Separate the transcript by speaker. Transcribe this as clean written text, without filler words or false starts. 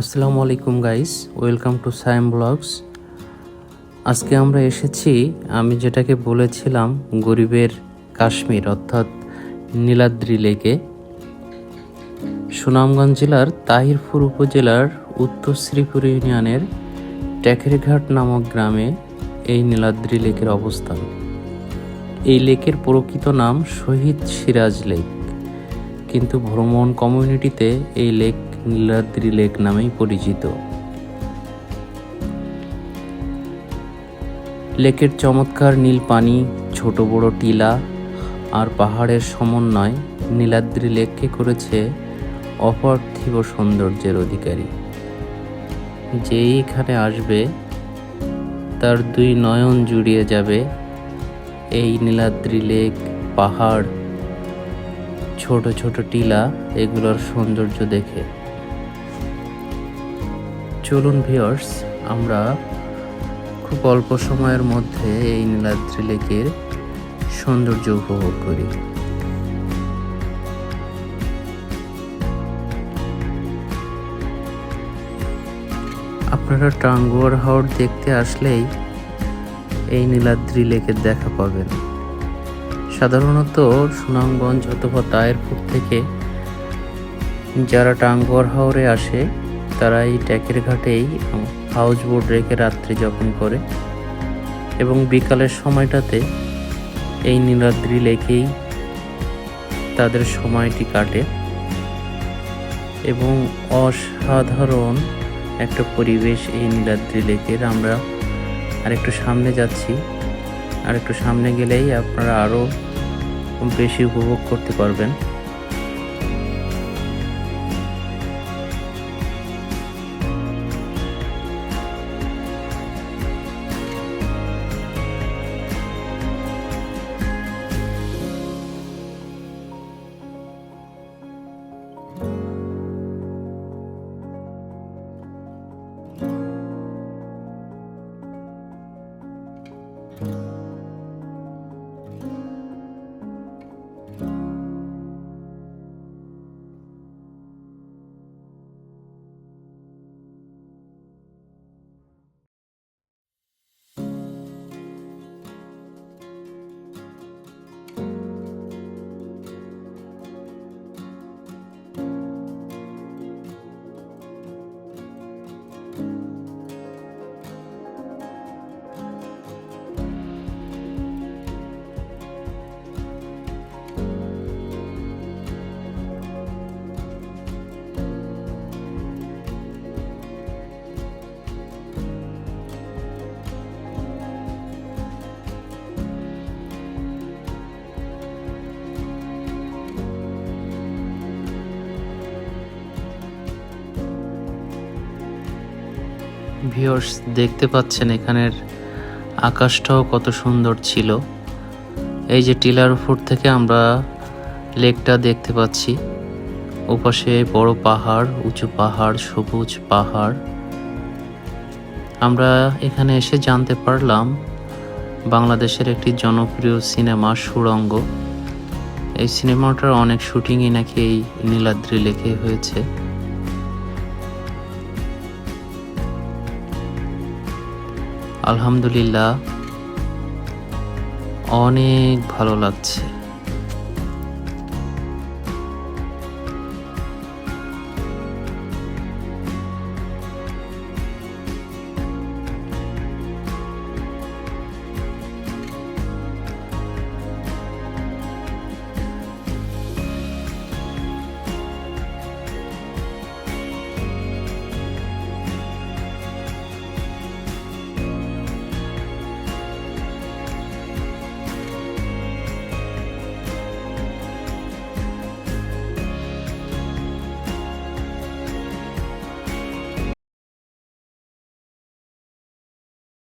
Speaker 1: আসসালামু আলাইকুম guys, welcome to Sayem blogs. আজকে আমরা এসেছি আমি যেটাকে বলেছিলাম গরিবের কাশ্মীর অর্থাৎ নীলাদ্রি লেকে। সুনামগঞ্জ জেলার তাহিরপুর উপজেলার উত্তর শ্রীপুর ইউনিয়নের টেকেরঘাট নামক গ্রামে এই নীলাদ্রি লেকের অবস্থান। এই লেকের প্রকৃত নাম শহীদ সিরাজ লেক, কিন্তু ভ্রমণ কমিউনিটিতে এই লেক নীলাদ্রি লেক নামেই পরিচিত। লেকের চমৎকার নীল পানি, ছোট বড় টিলা আর পাহাড়ের সমন্বয় নীলাদ্রি লেককে করেছে অপার্থিব সৌন্দর্যের অধিকারী। যেই এখানে আসবে তার দুই নয়ন জুড়িয়ে যাবে এই নীলাদ্রি লেক, পাহাড়, ছোট ছোট টিলা, এগুলোর সৌন্দর্য দেখে। চলুন ভিউয়ার্স, আমরা খুব অল্প সময়ের মধ্যে এই নীলাদ্রি লেকের সৌন্দর্য উপভোগ করি। আপনারা টাঙ্গুয়ার হাওর দেখতে আসলেই এই নীলাদ্রি লেকের দেখা পাবেন। সাধারণত সুনামগঞ্জ অথবা তাহিরপুর থেকে যারা টাঙ্গুয়ার হাওরে আসে তারা এই টেকেরঘাটেই হাউস বোট রেখে রাত্রি যাপন করে এবং বিকালের সময়টাতে এই নীলাদ্রি লেকেই তাদের সময়টি কাটে এবং অসাধারণ একটা পরিবেশ এই নীলাদ্রি লেকের। আমরা আরেকটু সামনে যাচ্ছি, আরেকটু সামনে গেলেই আপনারা আরও বেশি উপভোগ করতে পারবেন। ভিউয়ার্স, দেখতে পাচ্ছেন এখানের আকাশটাও কত সুন্দর ছিল। এই যে টিলার উপর থেকে আমরা লেকটা দেখতে পাচ্ছি, ওপাশে বড় পাহাড়, উঁচু পাহাড়, সবুজ পাহাড়। আমরা এখানে এসে জানতে পারলাম বাংলাদেশের একটি জনপ্রিয় সিনেমা সুড়ঙ্গ, এই সিনেমাটার অনেক শুটিংই নাকি এই নীলাদ্রি লেকে হয়েছে। আলহামদুলিল্লাহ, অনেক ভালো লাগছে।